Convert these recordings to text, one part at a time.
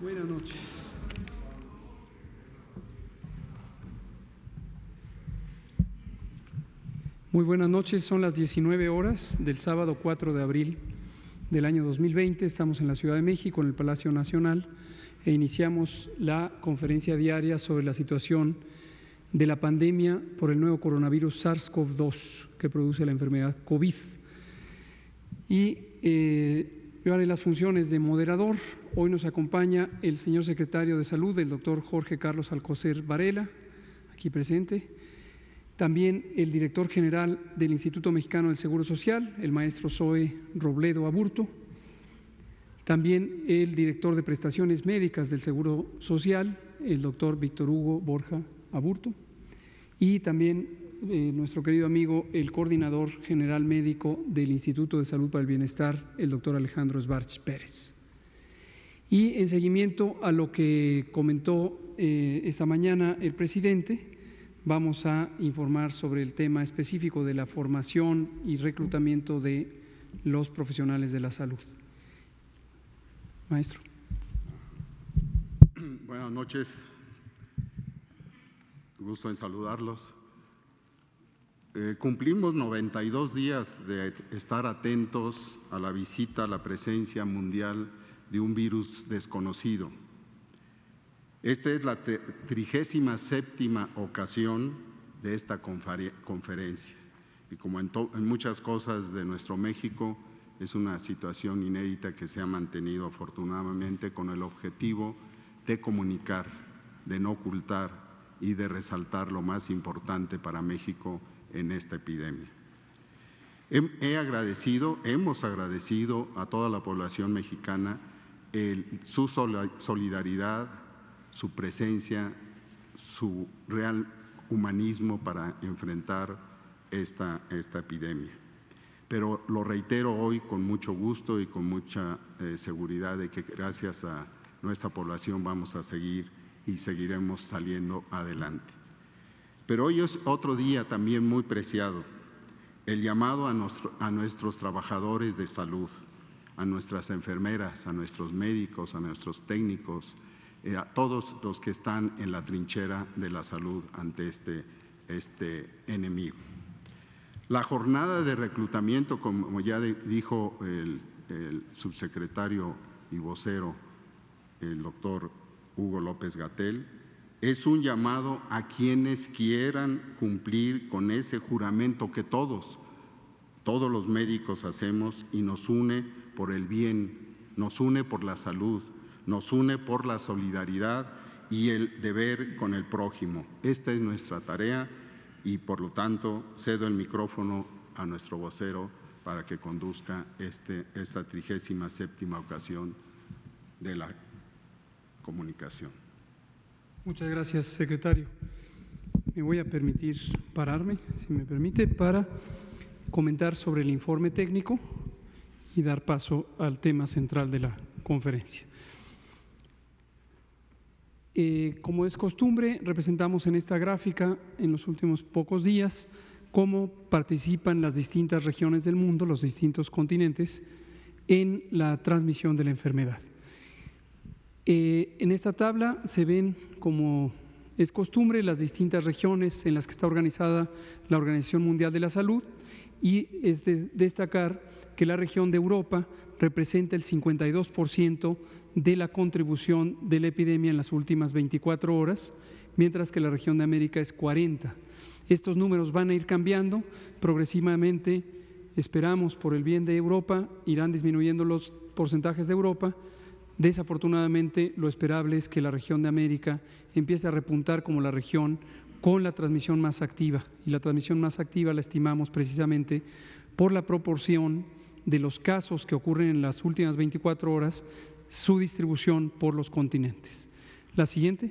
Buenas noches. Muy buenas noches, son las 19 horas del sábado 4 de abril del año 2020. Estamos en la Ciudad de México, en el Palacio Nacional, e iniciamos la conferencia diaria sobre la situación de la pandemia por el nuevo coronavirus SARS-CoV-2 que produce la enfermedad COVID. Y yo haré las funciones de moderador. Hoy nos acompaña el señor secretario de Salud, el doctor Jorge Carlos Alcocer Varela, aquí presente. También el director general del Instituto Mexicano del Seguro Social, el maestro Zoe Robledo Aburto. También el director de prestaciones médicas del Seguro Social, el doctor Víctor Hugo Borja Aburto. Y también nuestro querido amigo, el coordinador general médico del Instituto de Salud para el Bienestar, el doctor Alejandro Sbarch Pérez. Y en seguimiento a lo que comentó esta mañana el presidente, vamos a informar sobre el tema específico de la formación y reclutamiento de los profesionales de la salud. Maestro. Buenas noches. Gusto en saludarlos. Cumplimos 92 días de estar atentos a la visita, a la presencia mundial de un virus desconocido. Esta es la 37ª ocasión de esta conferencia y como en muchas cosas de nuestro México, es una situación inédita que se ha mantenido afortunadamente con el objetivo de comunicar, de no ocultar y de resaltar lo más importante para México en esta epidemia. Hemos agradecido a toda la población mexicana su solidaridad, su presencia, su real humanismo para enfrentar esta epidemia. Pero lo reitero hoy con mucho gusto y con mucha seguridad de que gracias a nuestra población vamos a seguir y seguiremos saliendo adelante. Pero hoy es otro día también muy preciado, el llamado a nuestros trabajadores de salud, a nuestras enfermeras, a nuestros médicos, a nuestros técnicos, a todos los que están en la trinchera de la salud ante este enemigo. La jornada de reclutamiento, como ya dijo el subsecretario y vocero, el doctor Hugo López-Gatell, es un llamado a quienes quieran cumplir con ese juramento que todos los médicos hacemos y nos une por el bien, nos une por la salud, nos une por la solidaridad y el deber con el prójimo. Esta es nuestra tarea y por lo tanto cedo el micrófono a nuestro vocero para que conduzca esta 37ª ocasión de la comunicación. Muchas gracias, secretario. Me voy a permitir pararme, si me permite, para comentar sobre el informe técnico y dar paso al tema central de la conferencia. Como es costumbre, representamos en esta gráfica en los últimos pocos días cómo participan las distintas regiones del mundo, los distintos continentes, en la transmisión de la enfermedad. En esta tabla se ven, como es costumbre, las distintas regiones en las que está organizada la Organización Mundial de la Salud, y es de destacar que la región de Europa representa el 52% de la contribución de la epidemia en las últimas 24 horas, mientras que la región de América es 40%. Estos números van a ir cambiando progresivamente, esperamos por el bien de Europa, irán disminuyendo los porcentajes de Europa. Desafortunadamente, lo esperable es que la región de América empiece a repuntar como la región con la transmisión más activa, y la transmisión más activa la estimamos precisamente por la proporción de los casos que ocurren en las últimas 24 horas, su distribución por los continentes. La siguiente.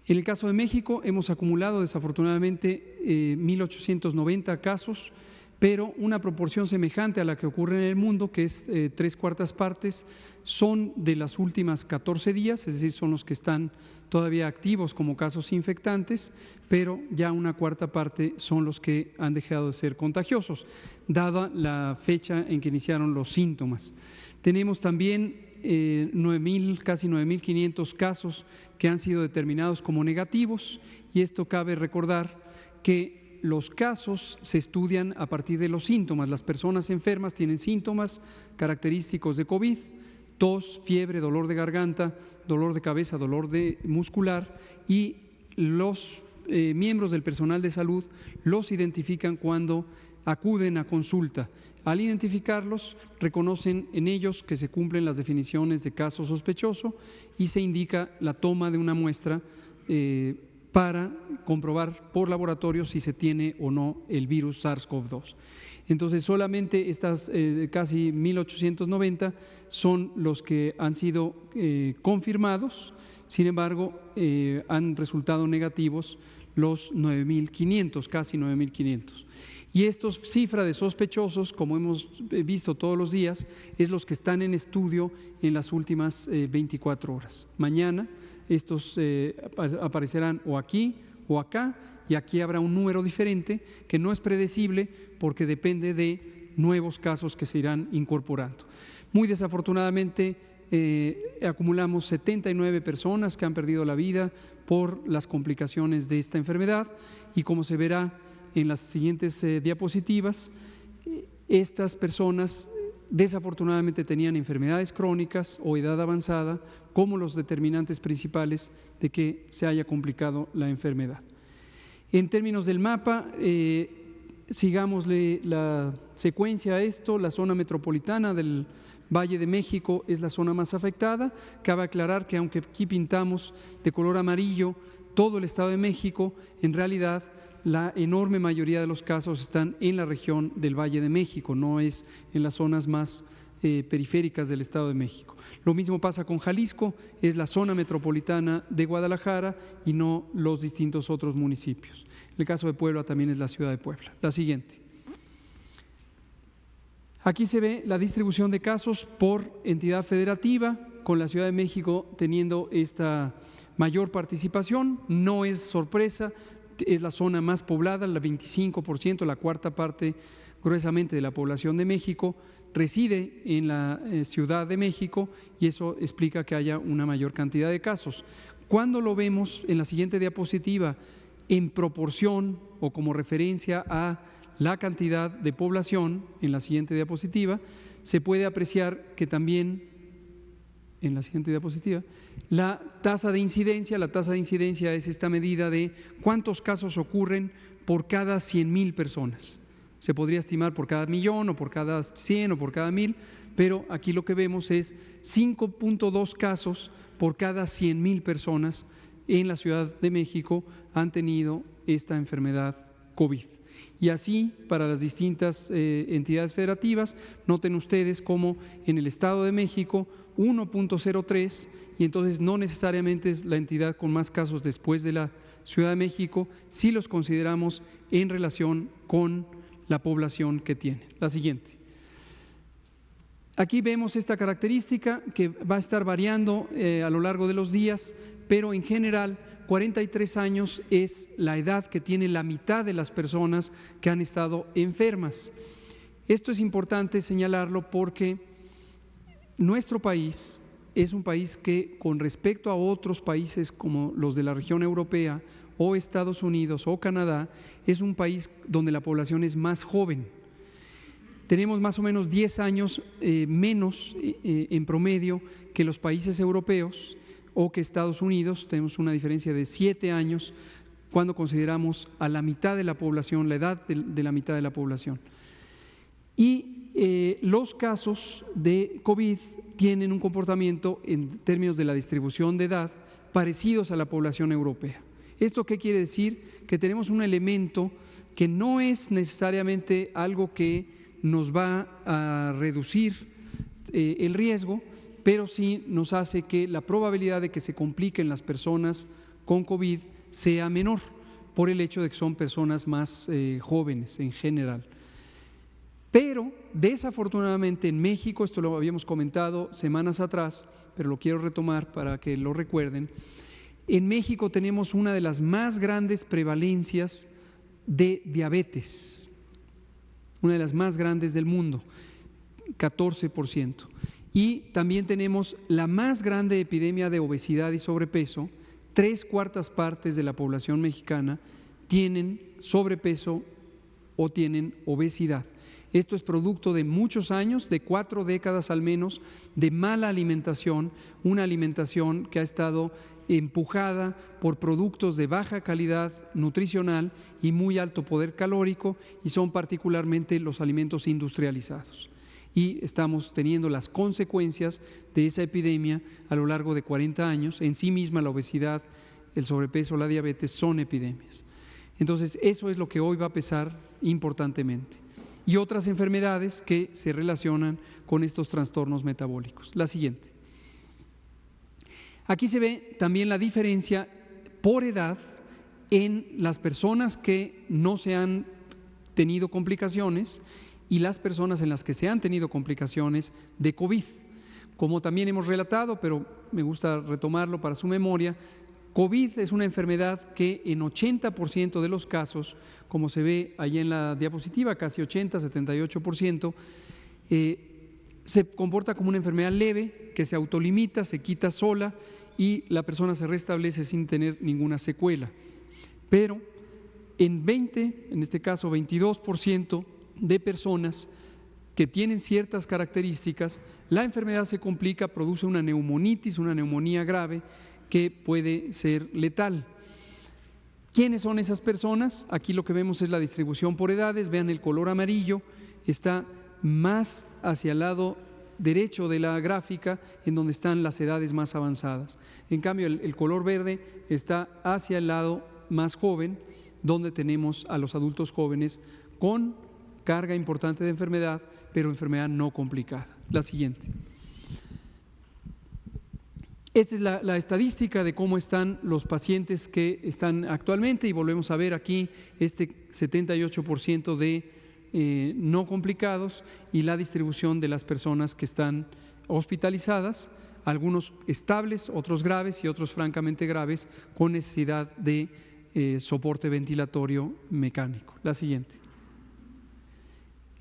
En el caso de México hemos acumulado desafortunadamente 1.890 casos, pero una proporción semejante a la que ocurre en el mundo, que es 3/4 partes, son de las últimas 14 días, es decir, son los que están todavía activos como casos infectantes, pero ya 1/4 parte son los que han dejado de ser contagiosos, dada la fecha en que iniciaron los síntomas. Tenemos también casi 9.500 casos que han sido determinados como negativos, y esto cabe recordar que los casos se estudian a partir de los síntomas. Las personas enfermas tienen síntomas característicos de COVID: tos, fiebre, dolor de garganta, dolor de cabeza, dolor muscular, y los miembros del personal de salud los identifican cuando acuden a consulta. Al identificarlos, reconocen en ellos que se cumplen las definiciones de caso sospechoso y se indica la toma de una muestra para comprobar por laboratorio si se tiene o no el virus SARS-CoV-2. Entonces, solamente estas casi 1.890 son los que han sido confirmados. Sin embargo, han resultado negativos los 9.500, casi 9.500. Y esta cifra de sospechosos, como hemos visto todos los días, es los que están en estudio en las últimas 24 horas. Mañana estos aparecerán o aquí o acá, y aquí habrá un número diferente que no es predecible porque depende de nuevos casos que se irán incorporando. Muy desafortunadamente, acumulamos 79 personas que han perdido la vida por las complicaciones de esta enfermedad, y como se verá en las siguientes diapositivas, estas personas desafortunadamente tenían enfermedades crónicas o edad avanzada como los determinantes principales de que se haya complicado la enfermedad. En términos del mapa, sigámosle la secuencia a esto. La zona metropolitana del Valle de México es la zona más afectada. Cabe aclarar que aunque aquí pintamos de color amarillo todo el Estado de México, en realidad la enorme mayoría de los casos están en la región del Valle de México, no es en las zonas más periféricas del Estado de México. Lo mismo pasa con Jalisco, es la zona metropolitana de Guadalajara y no los distintos otros municipios. En el caso de Puebla también es la ciudad de Puebla. La siguiente. Aquí se ve la distribución de casos por entidad federativa, con la Ciudad de México teniendo esta mayor participación. No es sorpresa, es la zona más poblada, el 25%, la cuarta parte gruesamente de la población de México reside en la Ciudad de México, y eso explica que haya una mayor cantidad de casos. Cuando lo vemos en la siguiente diapositiva en proporción o como referencia a la cantidad de población, en la siguiente diapositiva, se puede apreciar que también en la siguiente diapositiva, la tasa de incidencia es esta medida de cuántos casos ocurren por cada 100,000 personas. Se podría estimar por cada millón o por cada 100 o por cada 1,000, pero aquí lo que vemos es 5.2 casos por cada 100,000 personas en la Ciudad de México han tenido esta enfermedad COVID. Y así para las distintas entidades federativas, noten ustedes cómo en el Estado de México 1.03, y entonces no necesariamente es la entidad con más casos después de la Ciudad de México, si los consideramos en relación con la población que tiene. La siguiente. Aquí vemos esta característica que va a estar variando a lo largo de los días, pero en general 43 años es la edad que tiene la mitad de las personas que han estado enfermas. Esto es importante señalarlo porque nuestro país es un país que, con respecto a otros países como los de la región europea o Estados Unidos o Canadá, es un país donde la población es más joven. Tenemos más o menos 10 años menos en promedio que los países europeos o que Estados Unidos. Tenemos una diferencia de 7 años cuando consideramos a la mitad de la población, la edad de la mitad de la población. Y los casos de COVID tienen un comportamiento en términos de la distribución de edad parecidos a la población europea. ¿Esto qué quiere decir? Que tenemos un elemento que no es necesariamente algo que nos va a reducir el riesgo, pero sí nos hace que la probabilidad de que se compliquen las personas con COVID sea menor, por el hecho de que son personas más jóvenes en general. Pero desafortunadamente en México, esto lo habíamos comentado semanas atrás, pero lo quiero retomar para que lo recuerden, en México tenemos una de las más grandes prevalencias de diabetes, una de las más grandes del mundo, 14%. Y también tenemos la más grande epidemia de obesidad y sobrepeso. 3/4 partes de la población mexicana tienen sobrepeso o tienen obesidad. Esto es producto de muchos años, de 4 décadas al menos, de mala alimentación, una alimentación que ha estado empujada por productos de baja calidad nutricional y muy alto poder calórico, y son particularmente los alimentos industrializados. Y estamos teniendo las consecuencias de esa epidemia a lo largo de 40 años. En sí misma la obesidad, el sobrepeso, la diabetes son epidemias. Entonces, eso es lo que hoy va a pesar importantemente. Y otras enfermedades que se relacionan con estos trastornos metabólicos. La siguiente. Aquí se ve también la diferencia por edad en las personas que no se han tenido complicaciones y las personas en las que se han tenido complicaciones de COVID. Como también hemos relatado, pero me gusta retomarlo para su memoria, COVID es una enfermedad que en 80% de los casos, como se ve ahí en la diapositiva, casi 80, 78%, se comporta como una enfermedad leve, que se autolimita, se quita sola y la persona se restablece sin tener ninguna secuela. Pero en este caso 22% de personas que tienen ciertas características, la enfermedad se complica, produce una neumonitis, una neumonía grave que puede ser letal. ¿Quiénes son esas personas? Aquí lo que vemos es la distribución por edades. Vean el color amarillo, está más hacia el lado derecho de la gráfica, en donde están las edades más avanzadas. En cambio, el color verde está hacia el lado más joven, donde tenemos a los adultos jóvenes con carga importante de enfermedad, pero enfermedad no complicada. La siguiente. Esta es la estadística de cómo están los pacientes que están actualmente, y volvemos a ver aquí este 78% de no complicados y la distribución de las personas que están hospitalizadas, algunos estables, otros graves y otros francamente graves con necesidad de soporte ventilatorio mecánico. La siguiente.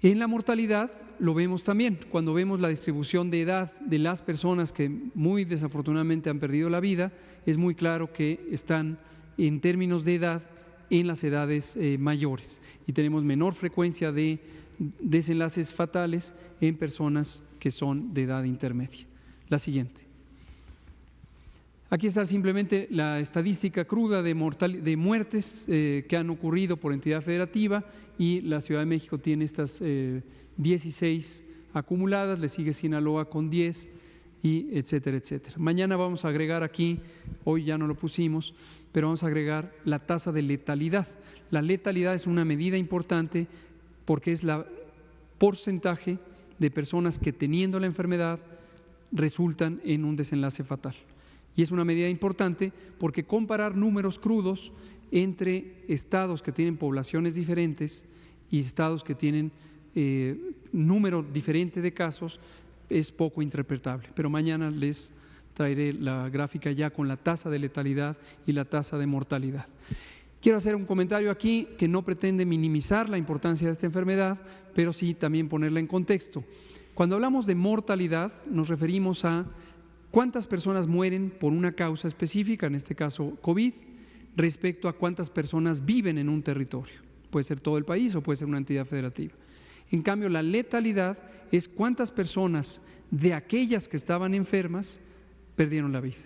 En la mortalidad lo vemos también, cuando vemos la distribución de edad de las personas que muy desafortunadamente han perdido la vida, es muy claro que están en términos de edad en las edades mayores y tenemos menor frecuencia de desenlaces fatales en personas que son de edad intermedia. La siguiente. Aquí está simplemente la estadística cruda de muertes que han ocurrido por entidad federativa, y la Ciudad de México tiene estas 16 acumuladas, le sigue Sinaloa con 10 y etcétera, etcétera. Mañana vamos a agregar aquí, hoy ya no lo pusimos, pero vamos a agregar la tasa de letalidad. La letalidad es una medida importante porque es la porcentaje de personas que teniendo la enfermedad resultan en un desenlace fatal. Y es una medida importante porque comparar números crudos entre estados que tienen poblaciones diferentes y estados que tienen número diferente de casos es poco interpretable. Pero mañana les traeré la gráfica ya con la tasa de letalidad y la tasa de mortalidad. Quiero hacer un comentario aquí que no pretende minimizar la importancia de esta enfermedad, pero sí también ponerla en contexto. Cuando hablamos de mortalidad nos referimos a cuántas personas mueren por una causa específica, en este caso COVID, respecto a cuántas personas viven en un territorio. Puede ser todo el país o puede ser una entidad federativa. En cambio, la letalidad es cuántas personas de aquellas que estaban enfermas perdieron la vida.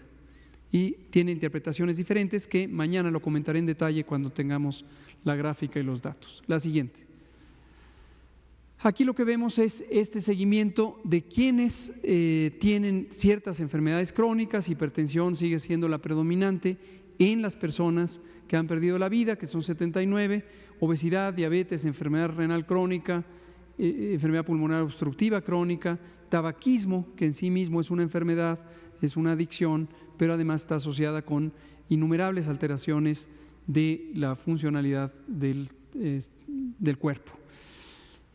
Y tiene interpretaciones diferentes que mañana lo comentaré en detalle cuando tengamos la gráfica y los datos. La siguiente. Aquí lo que vemos es este seguimiento de quienes tienen ciertas enfermedades crónicas. Hipertensión sigue siendo la predominante en las personas que han perdido la vida, que son 79, obesidad, diabetes, enfermedad renal crónica, enfermedad pulmonar obstructiva crónica, tabaquismo, que en sí mismo es una enfermedad, es una adicción, pero además está asociada con innumerables alteraciones de la funcionalidad del cuerpo.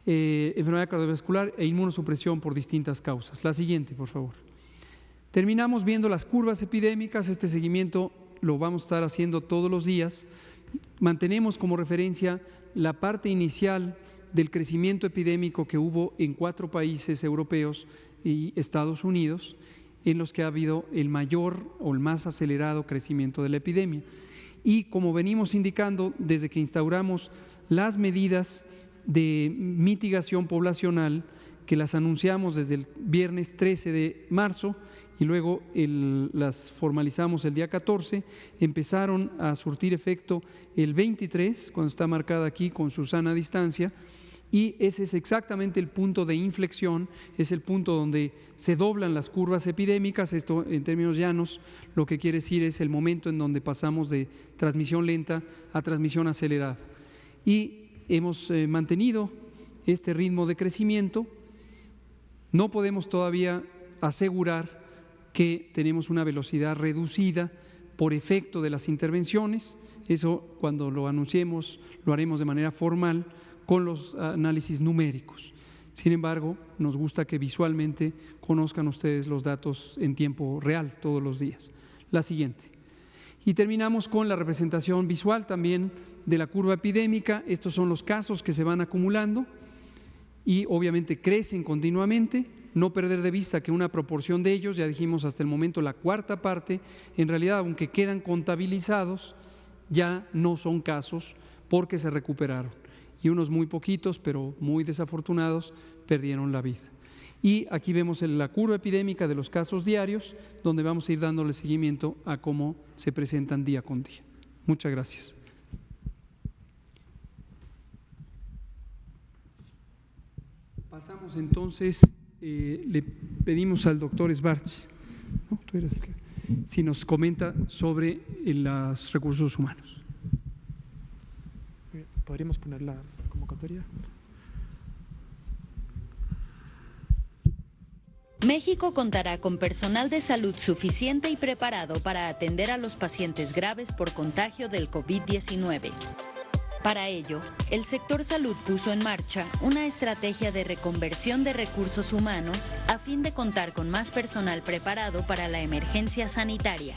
Enfermedad cardiovascular e inmunosupresión por distintas causas. La siguiente, por favor. Terminamos viendo las curvas epidémicas. Este seguimiento lo vamos a estar haciendo todos los días. Mantenemos como referencia la parte inicial del crecimiento epidémico que hubo en 4 países europeos y Estados Unidos, en los que ha habido el mayor o el más acelerado crecimiento de la epidemia. Y como venimos indicando desde que instauramos las medidas de mitigación poblacional, que las anunciamos desde el viernes 13 de marzo y luego las formalizamos el día 14, empezaron a surtir efecto el 23, cuando está marcada aquí con su sana distancia, y ese es exactamente el punto de inflexión, es el punto donde se doblan las curvas epidémicas. Esto en términos llanos lo que quiere decir es el momento en donde pasamos de transmisión lenta a transmisión acelerada. Y hemos mantenido este ritmo de crecimiento. No podemos todavía asegurar que tenemos una velocidad reducida por efecto de las intervenciones. Eso, cuando lo anunciemos, lo haremos de manera formal con los análisis numéricos. Sin embargo, nos gusta que visualmente conozcan ustedes los datos en tiempo real todos los días. La siguiente. Y terminamos con la representación visual también de la curva epidémica. Estos son los casos que se van acumulando y obviamente crecen continuamente. No perder de vista que una proporción de ellos, ya dijimos hasta el momento la cuarta parte, en realidad aunque quedan contabilizados, ya no son casos porque se recuperaron. Y unos muy poquitos, pero muy desafortunados, perdieron la vida. Y aquí vemos la curva epidémica de los casos diarios, donde vamos a ir dándole seguimiento a cómo se presentan día con día. Muchas gracias. Pasamos entonces, le pedimos al doctor Schwartz, ¿no? Tú eres el que, si nos comenta sobre los recursos humanos. ¿Podríamos poner la convocatoria? México contará con personal de salud suficiente y preparado para atender a los pacientes graves por contagio del COVID-19. Para ello, el sector salud puso en marcha una estrategia de reconversión de recursos humanos a fin de contar con más personal preparado para la emergencia sanitaria.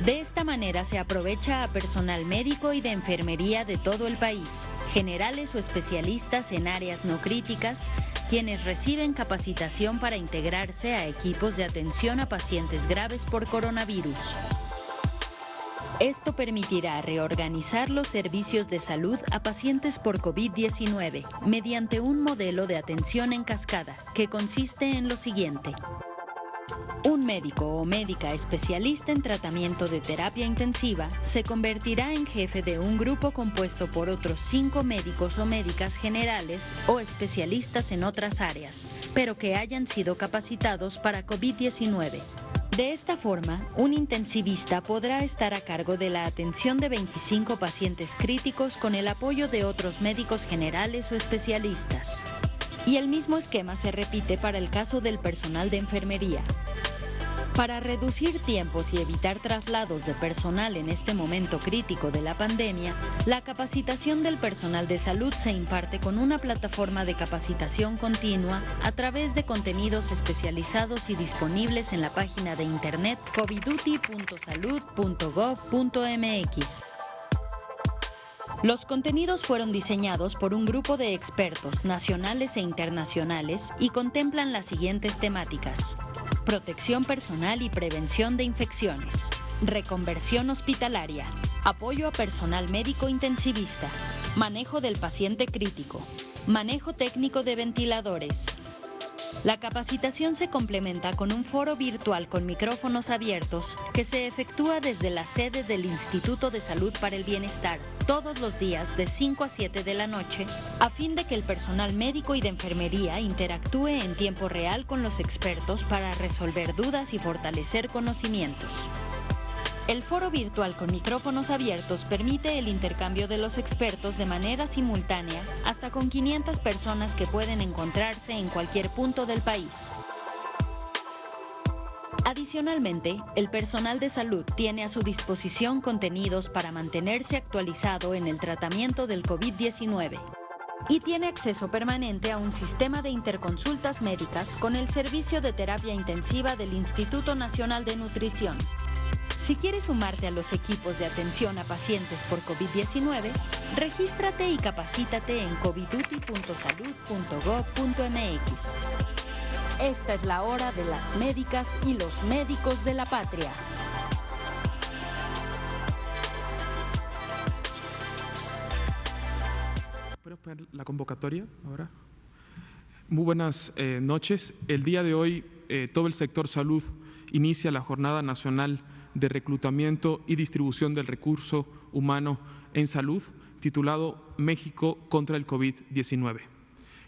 De esta manera se aprovecha a personal médico y de enfermería de todo el país, generales o especialistas en áreas no críticas, quienes reciben capacitación para integrarse a equipos de atención a pacientes graves por coronavirus. Esto permitirá reorganizar los servicios de salud a pacientes por COVID-19 mediante un modelo de atención en cascada que consiste en lo siguiente. Un médico o médica especialista en tratamiento de terapia intensiva se convertirá en jefe de un grupo compuesto por otros 5 médicos o médicas generales o especialistas en otras áreas, pero que hayan sido capacitados para COVID-19. De esta forma, un intensivista podrá estar a cargo de la atención de 25 pacientes críticos con el apoyo de otros médicos generales o especialistas. Y el mismo esquema se repite para el caso del personal de enfermería. Para reducir tiempos y evitar traslados de personal en este momento crítico de la pandemia, la capacitación del personal de salud se imparte con una plataforma de capacitación continua a través de contenidos especializados y disponibles en la página de internet coviduty.salud.gov.mx. Los contenidos fueron diseñados por un grupo de expertos nacionales e internacionales y contemplan las siguientes temáticas: protección personal y prevención de infecciones, reconversión hospitalaria, apoyo a personal médico intensivista, manejo del paciente crítico, manejo técnico de ventiladores. La capacitación se complementa con un foro virtual con micrófonos abiertos que se efectúa desde la sede del Instituto de Salud para el Bienestar todos los días de 5 a 7 de la noche, a fin de que el personal médico y de enfermería interactúe en tiempo real con los expertos para resolver dudas y fortalecer conocimientos. El foro virtual con micrófonos abiertos permite el intercambio de los expertos de manera simultánea hasta con 500 personas que pueden encontrarse en cualquier punto del país. Adicionalmente, el personal de salud tiene a su disposición contenidos para mantenerse actualizado en el tratamiento del COVID-19 y tiene acceso permanente a un sistema de interconsultas médicas con el servicio de terapia intensiva del Instituto Nacional de Nutrición. Si quieres sumarte a los equipos de atención a pacientes por COVID-19, regístrate y capacítate en coviduty.salud.gov.mx. Esta es la hora de las médicas y los médicos de la patria. ¿Puedo poner la convocatoria ahora? Muy buenas noches. El día de hoy todo el sector salud inicia la Jornada Nacional de Reclutamiento y Distribución del Recurso Humano en Salud, titulado México contra el COVID-19.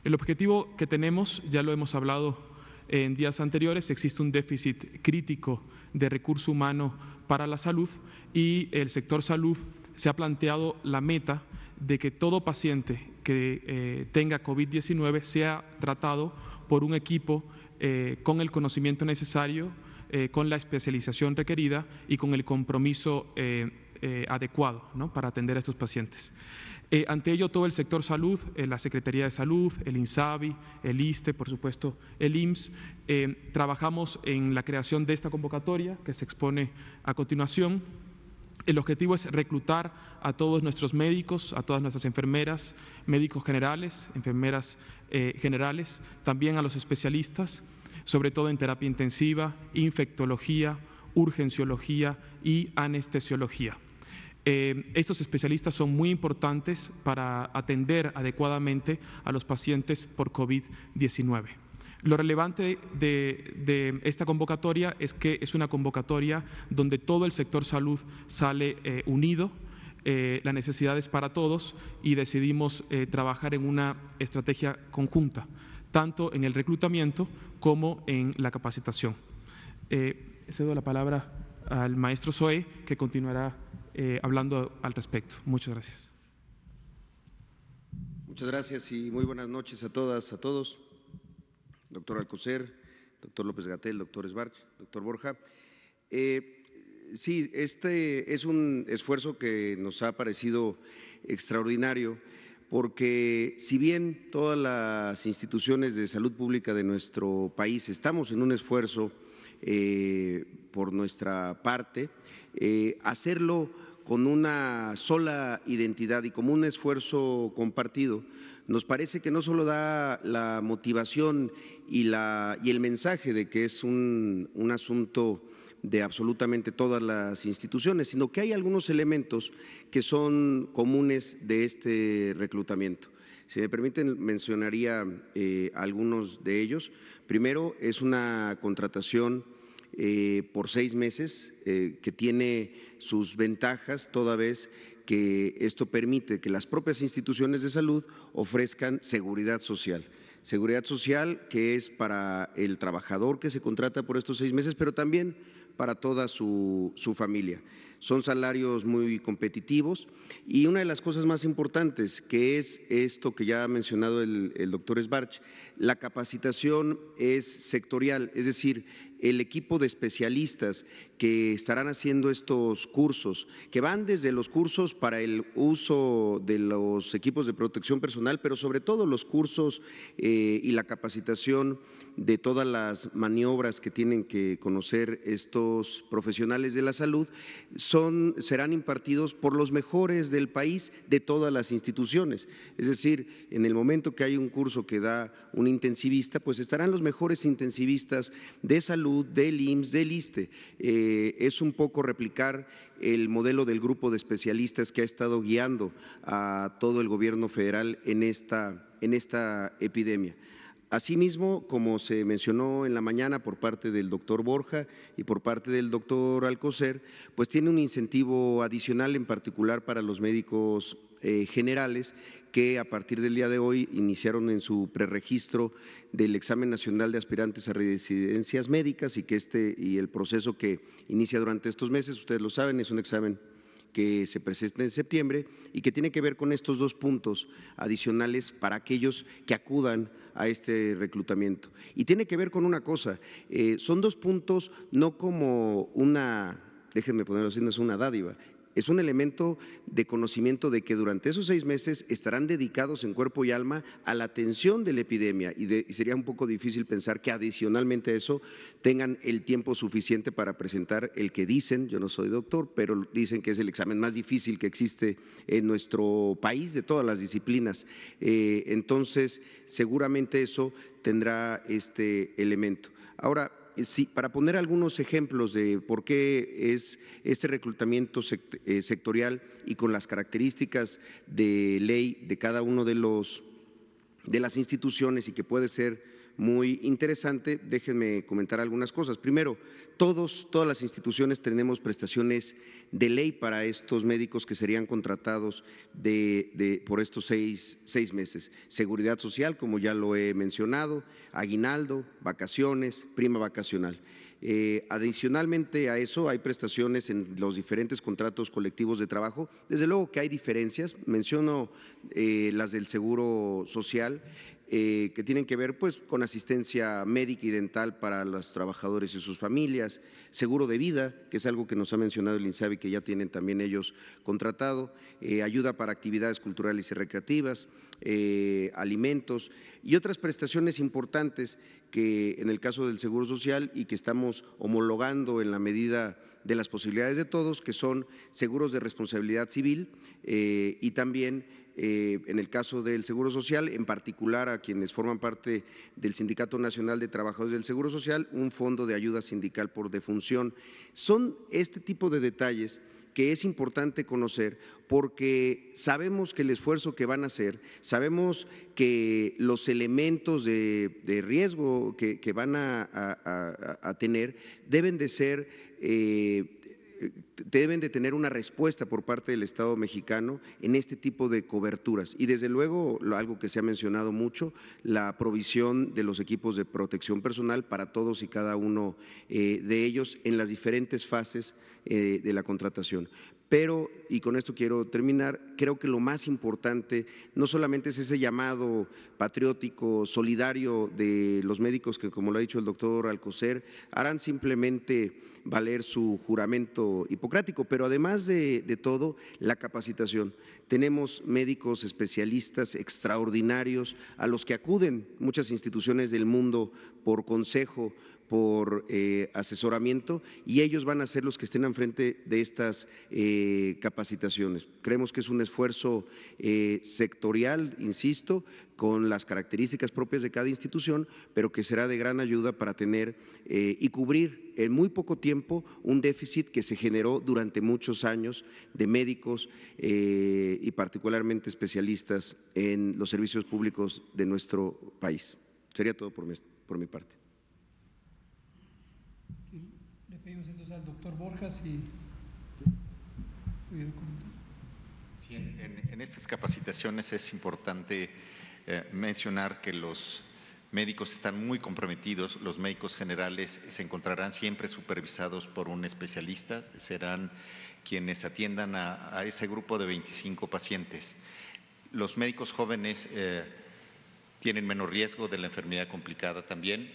El objetivo que tenemos, ya lo hemos hablado en días anteriores, existe un déficit crítico de recurso humano para la salud y el sector salud se ha planteado la meta de que todo paciente que tenga COVID-19 sea tratado por un equipo con el conocimiento necesario, con la especialización requerida y con el compromiso adecuado, ¿no?, para atender a estos pacientes. Ante ello, todo el sector salud, la Secretaría de Salud, el INSABI, el ISSSTE, por supuesto, el IMSS, trabajamos en la creación de esta convocatoria que se expone a continuación. El objetivo es reclutar a todos nuestros médicos, a todas nuestras enfermeras, médicos generales, enfermeras generales, también a los especialistas, sobre todo en terapia intensiva, infectología, urgenciología y anestesiología. Estos especialistas son muy importantes para atender adecuadamente a los pacientes por COVID-19. Lo relevante de esta convocatoria es que es una convocatoria donde todo el sector salud sale unido, la necesidad es para todos y decidimos trabajar en una estrategia conjunta, tanto en el reclutamiento como en la capacitación. Cedo la palabra al maestro Zoé, que continuará hablando al respecto. Muchas gracias. Muchas gracias y muy buenas noches a todas, a todos. Doctor Alcocer, doctor López-Gatell, doctor Sbarch, doctor Borja. Sí, este es un esfuerzo que nos ha parecido extraordinario porque si bien todas las instituciones de salud pública de nuestro país estamos en un esfuerzo por nuestra parte, hacerlo con una sola identidad y como un esfuerzo compartido, nos parece que no solo da la motivación y el mensaje de que es un asunto de absolutamente todas las instituciones, sino que hay algunos elementos que son comunes de este reclutamiento. Si me permiten, mencionaría algunos de ellos. Primero, es una contratación por 6 meses que tiene sus ventajas toda vez que esto permite que las propias instituciones de salud ofrezcan seguridad social. Seguridad social que es para el trabajador que se contrata por estos 6 meses, pero también para toda su familia. Son salarios muy competitivos y una de las cosas más importantes que es esto que ya ha mencionado el doctor Sbarch, la capacitación es sectorial, es decir, el equipo de especialistas que estarán haciendo estos cursos, que van desde los cursos para el uso de los equipos de protección personal, pero sobre todo los cursos y la capacitación de todas las maniobras que tienen que conocer estos profesionales de la salud, serán impartidos por los mejores del país de todas las instituciones. Es decir, en el momento que hay un curso que da un intensivista, pues estarán los mejores intensivistas de salud, del IMSS, del ISSSTE. Es un poco replicar el modelo del grupo de especialistas que ha estado guiando a todo el gobierno federal en esta epidemia. Asimismo, como se mencionó en la mañana por parte del doctor Borja y por parte del doctor Alcocer, pues tiene un incentivo adicional en particular para los médicos generales que a partir del día de hoy iniciaron en su preregistro del examen nacional de aspirantes a residencias médicas y que y el proceso que inicia durante estos meses, ustedes lo saben, es un examen que se presenta en septiembre y que tiene que ver con estos 2 puntos adicionales para aquellos que acudan a este reclutamiento. Y tiene que ver con una cosa, son 2 puntos no como déjenme ponerlo así, no es una dádiva, es un elemento de conocimiento de que durante esos 6 meses estarán dedicados en cuerpo y alma a la atención de la epidemia y sería un poco difícil pensar que adicionalmente a eso tengan el tiempo suficiente para presentar el que dicen, yo no soy doctor, pero dicen que es el examen más difícil que existe en nuestro país de todas las disciplinas. Entonces, seguramente eso tendrá este elemento. Ahora, sí, para poner algunos ejemplos de por qué es este reclutamiento sectorial y con las características de ley de cada uno de las instituciones y que puede ser muy interesante, déjenme comentar algunas cosas. Primero, todas las instituciones tenemos prestaciones de ley para estos médicos que serían contratados por estos seis meses. Seguridad social, como ya lo he mencionado, aguinaldo, vacaciones, prima vacacional. Adicionalmente a eso hay prestaciones en los diferentes contratos colectivos de trabajo. Desde luego que hay diferencias, menciono las del Seguro Social, que tienen que ver pues con asistencia médica y dental para los trabajadores y sus familias, seguro de vida, que es algo que nos ha mencionado el INSABI, que ya tienen también ellos contratado, ayuda para actividades culturales y recreativas, alimentos y otras prestaciones importantes que en el caso del Seguro Social y que estamos homologando en la medida de las posibilidades de todos, que son seguros de responsabilidad civil y también en el caso del Seguro Social, en particular a quienes forman parte del Sindicato Nacional de Trabajadores del Seguro Social, un fondo de ayuda sindical por defunción. Son este tipo de detalles que es importante conocer porque sabemos que el esfuerzo que van a hacer, sabemos que los elementos de riesgo que van a tener deben de ser deben de tener una respuesta por parte del Estado mexicano en este tipo de coberturas y desde luego algo que se ha mencionado mucho, la provisión de los equipos de protección personal para todos y cada uno de ellos en las diferentes fases de la contratación. Pero, y con esto quiero terminar, creo que lo más importante no solamente es ese llamado patriótico, solidario de los médicos que, como lo ha dicho el doctor Alcocer, harán simplemente valer su juramento hipocrático, pero además de todo, la capacitación. Tenemos médicos especialistas extraordinarios a los que acuden muchas instituciones del mundo por consejo, por asesoramiento y ellos van a ser los que estén al frente de estas capacitaciones. Creemos que es un esfuerzo sectorial, insisto, con las características propias de cada institución, pero que será de gran ayuda para tener y cubrir en muy poco tiempo un déficit que se generó durante muchos años de médicos y particularmente especialistas en los servicios públicos de nuestro país. Sería todo por mi parte. Le pedimos entonces al doctor Borja si pudiera comentar. Sí, en estas capacitaciones es importante mencionar que los médicos están muy comprometidos, los médicos generales se encontrarán siempre supervisados por un especialista, serán quienes atiendan a ese grupo de 25 pacientes. Los médicos jóvenes tienen menos riesgo de la enfermedad complicada también.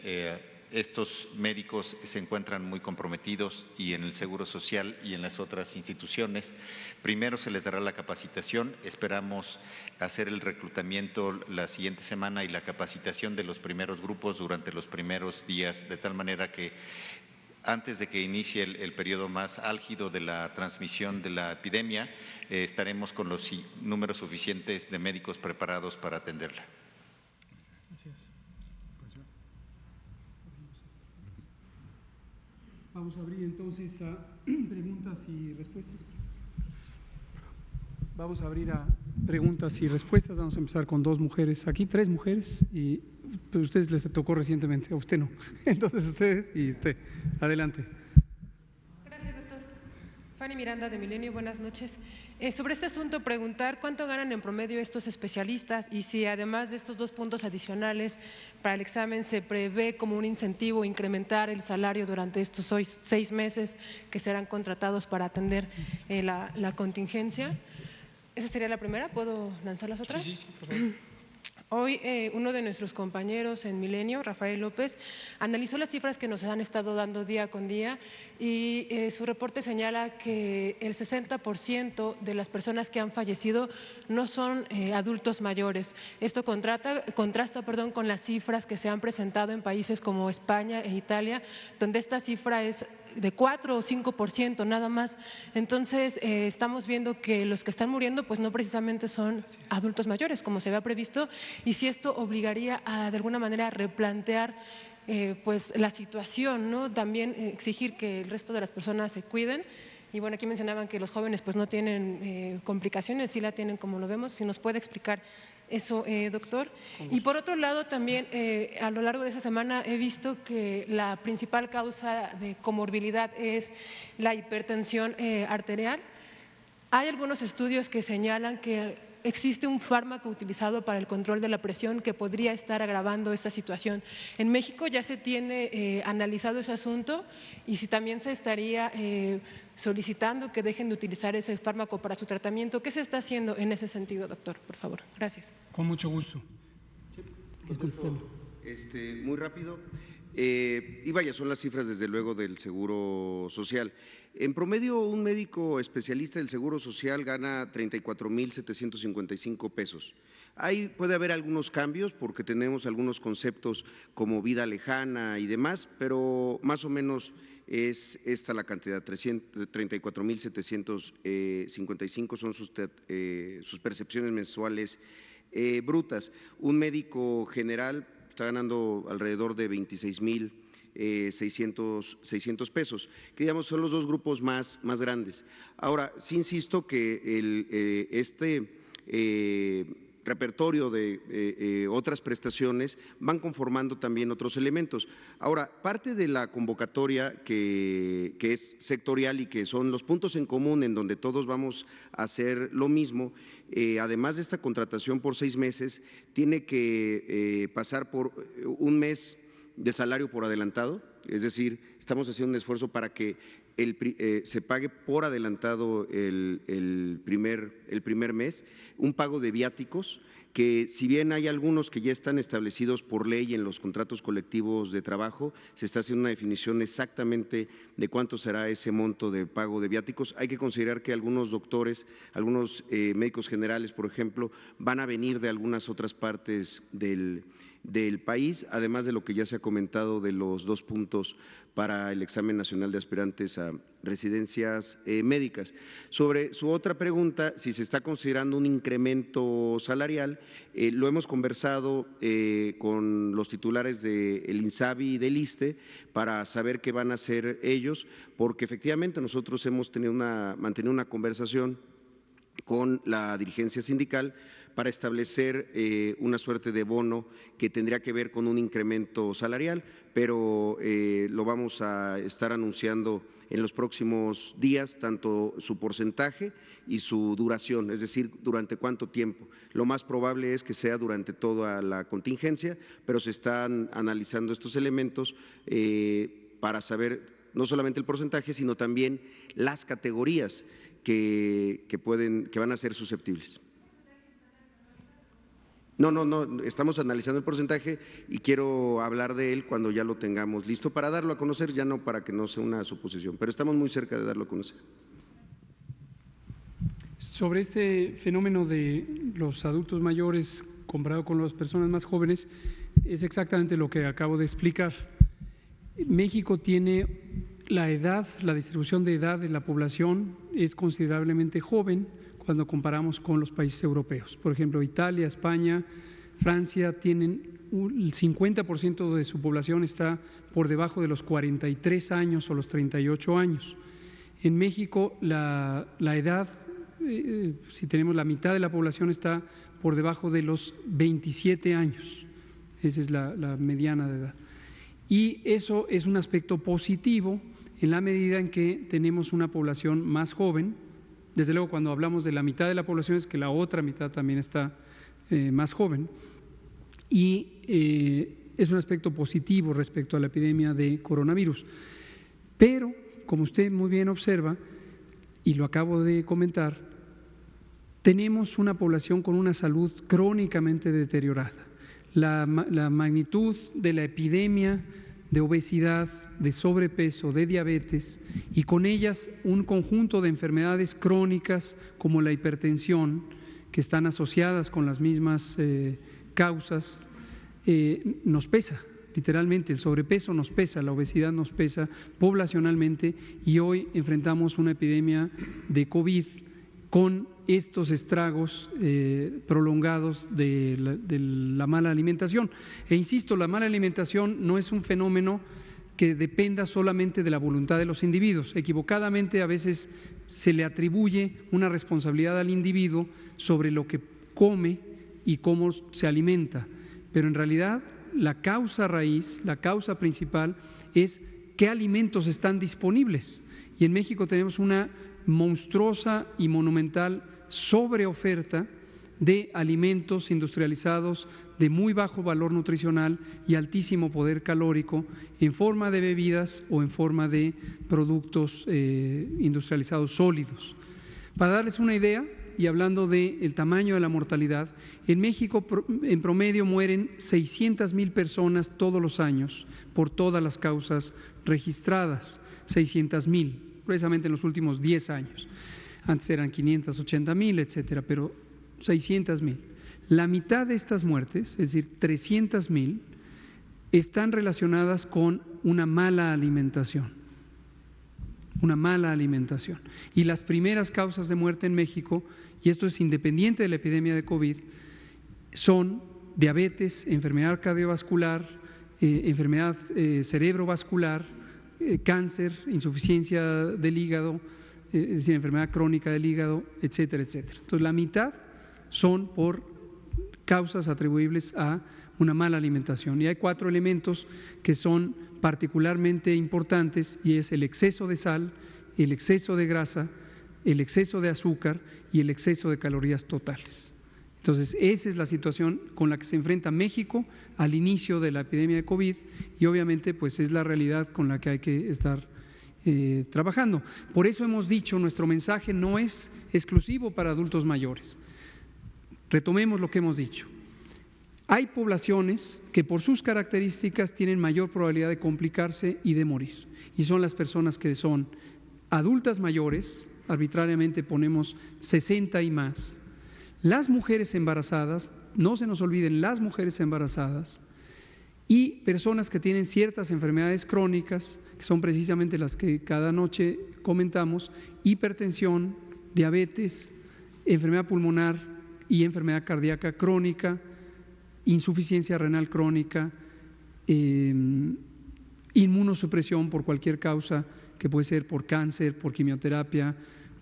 Estos médicos se encuentran muy comprometidos y en el Seguro Social y en las otras instituciones. Primero se les dará la capacitación, esperamos hacer el reclutamiento la siguiente semana y la capacitación de los primeros grupos durante los primeros días, de tal manera que antes de que inicie el periodo más álgido de la transmisión de la epidemia, estaremos con los números suficientes de médicos preparados para atenderla. Vamos a abrir entonces a preguntas y respuestas. Vamos a abrir a preguntas y respuestas. Vamos a empezar con 2 mujeres, aquí 3 mujeres, pero a ustedes les tocó recientemente, a usted no. Entonces ustedes y usted. Adelante. Gracias, doctor. Fanny Miranda de Milenio, buenas noches. Sobre este asunto, preguntar cuánto ganan en promedio estos especialistas y si además de estos 2 puntos adicionales para el examen se prevé como un incentivo incrementar el salario durante estos 6 meses que serán contratados para atender la contingencia. Esa sería la primera. ¿Puedo lanzar las otras? Sí, por favor. Hoy uno de nuestros compañeros en Milenio, Rafael López, analizó las cifras que nos han estado dando día con día y su reporte señala que el 60% de las personas que han fallecido no son adultos mayores. Esto contrasta con las cifras que se han presentado en países como España e Italia, donde esta cifra es de 4 o 5% nada más. Entonces, estamos viendo que los que están muriendo pues no precisamente son adultos mayores, como se había previsto, y si esto obligaría a, de alguna manera, replantear pues la situación, ¿no? También exigir que el resto de las personas se cuiden. Y bueno, aquí mencionaban que los jóvenes pues no tienen complicaciones, sí la tienen como lo vemos. Si nos puede explicar eso, doctor. Y por otro lado, también a lo largo de esa semana he visto que la principal causa de comorbilidad es la hipertensión arterial. Hay algunos estudios que señalan que existe un fármaco utilizado para el control de la presión que podría estar agravando esta situación. En México ya se tiene analizado ese asunto y si también se estaría solicitando que dejen de utilizar ese fármaco para su tratamiento. ¿Qué se está haciendo en ese sentido, doctor? Por favor, gracias. Con mucho gusto. Muy rápido. Y vaya, son las cifras desde luego del Seguro Social. En promedio, un médico especialista del Seguro Social gana 34,755 pesos. Ahí puede haber algunos cambios porque tenemos algunos conceptos como vida lejana y demás, pero más o menos es esta la cantidad, 34,755 son sus percepciones mensuales brutas. Un médico general está ganando alrededor de 26,600 pesos, que digamos son los dos grupos más grandes. Ahora, sí insisto que repertorio de otras prestaciones van conformando también otros elementos. Ahora, parte de la convocatoria que es sectorial y que son los puntos en común en donde todos vamos a hacer lo mismo, además de esta contratación por 6 meses, tiene que pasar por un mes de salario por adelantado, es decir, estamos haciendo un esfuerzo para que se pague por adelantado el primer mes, un pago de viáticos, que si bien hay algunos que ya están establecidos por ley en los contratos colectivos de trabajo, se está haciendo una definición exactamente de cuánto será ese monto de pago de viáticos. Hay que considerar que algunos doctores, algunos médicos generales, por ejemplo, van a venir de algunas otras partes del país, además de lo que ya se ha comentado de los 2 puntos para el examen nacional de aspirantes a residencias médicas. Sobre su otra pregunta, si se está considerando un incremento salarial, lo hemos conversado con los titulares del INSABI y del ISSSTE para saber qué van a hacer ellos, porque efectivamente nosotros hemos mantenido una conversación con la dirigencia sindical para establecer una suerte de bono que tendría que ver con un incremento salarial, pero lo vamos a estar anunciando en los próximos días, tanto su porcentaje y su duración, es decir, durante cuánto tiempo. Lo más probable es que sea durante toda la contingencia, pero se están analizando estos elementos para saber no solamente el porcentaje, sino también las categorías que van a ser susceptibles. No, estamos analizando el porcentaje y quiero hablar de él cuando ya lo tengamos listo para darlo a conocer, ya no para que no sea una suposición, pero estamos muy cerca de darlo a conocer. Sobre este fenómeno de los adultos mayores comparado con las personas más jóvenes, es exactamente lo que acabo de explicar. México tiene la distribución de edad de la población es considerablemente joven cuando comparamos con los países europeos. Por ejemplo, Italia, España, Francia tienen el 50% de su población está por debajo de los 43 años o los 38 años. En México la edad, si tenemos la mitad de la población está por debajo de los 27 años, esa es la mediana de edad. Y eso es un aspecto positivo en la medida en que tenemos una población más joven. Desde luego, cuando hablamos de la mitad de la población es que la otra mitad también está más joven y es un aspecto positivo respecto a la epidemia de coronavirus. Pero, como usted muy bien observa, y lo acabo de comentar, tenemos una población con una salud crónicamente deteriorada. la magnitud de la epidemia de obesidad, de sobrepeso, de diabetes y con ellas un conjunto de enfermedades crónicas como la hipertensión, que están asociadas con las mismas causas, nos pesa. Literalmente el sobrepeso nos pesa, la obesidad nos pesa poblacionalmente y hoy enfrentamos una epidemia de COVID con estos estragos prolongados de la mala alimentación. E insisto, la mala alimentación no es un fenómeno que dependa solamente de la voluntad de los individuos. Equivocadamente a veces se le atribuye una responsabilidad al individuo sobre lo que come y cómo se alimenta, pero en realidad la causa raíz, la causa principal es qué alimentos están disponibles. Y en México tenemos una monstruosa y monumental sobreoferta de alimentos industrializados de muy bajo valor nutricional y altísimo poder calórico en forma de bebidas o en forma de productos industrializados sólidos. Para darles una idea, y hablando del tamaño de la mortalidad, en México en promedio mueren 600,000 personas todos los años por todas las causas registradas, 600,000, precisamente en los últimos 10 años. Antes eran 580,000, etcétera, pero 600,000. La mitad de estas muertes, es decir, 300,000, están relacionadas con una mala alimentación. Una mala alimentación. Y las primeras causas de muerte en México, y esto es independiente de la epidemia de COVID, son diabetes, enfermedad cardiovascular, enfermedad cerebrovascular, cáncer, insuficiencia del hígado, es decir, enfermedad crónica del hígado, etcétera, etcétera. Entonces, la mitad son por causas atribuibles a una mala alimentación. Y hay 4 elementos que son particularmente importantes y es el exceso de sal, el exceso de grasa, el exceso de azúcar y el exceso de calorías totales. Entonces, esa es la situación con la que se enfrenta México al inicio de la epidemia de COVID y obviamente pues es la realidad con la que hay que estar trabajando. Por eso hemos dicho, nuestro mensaje no es exclusivo para adultos mayores. Retomemos lo que hemos dicho. Hay poblaciones que por sus características tienen mayor probabilidad de complicarse y de morir, y son las personas que son adultas mayores, arbitrariamente ponemos 60 y más, las mujeres embarazadas, no se nos olviden las mujeres embarazadas, y personas que tienen ciertas enfermedades crónicas, que son precisamente las que cada noche comentamos, hipertensión, diabetes, enfermedad pulmonar y enfermedad cardíaca crónica, insuficiencia renal crónica, inmunosupresión por cualquier causa, que puede ser por cáncer, por quimioterapia,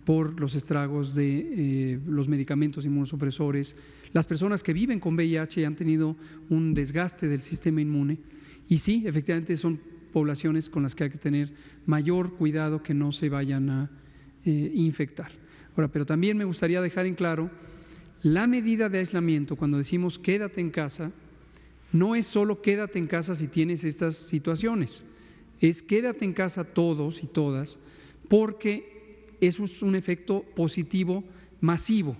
por los estragos de los medicamentos inmunosupresores, las personas que viven con VIH y han tenido un desgaste del sistema inmune. Y sí, efectivamente son poblaciones con las que hay que tener mayor cuidado que no se vayan a infectar. Ahora, pero también me gustaría dejar en claro, la medida de aislamiento, cuando decimos quédate en casa, no es solo quédate en casa si tienes estas situaciones, es quédate en casa todos y todas, porque eso es un efecto positivo masivo.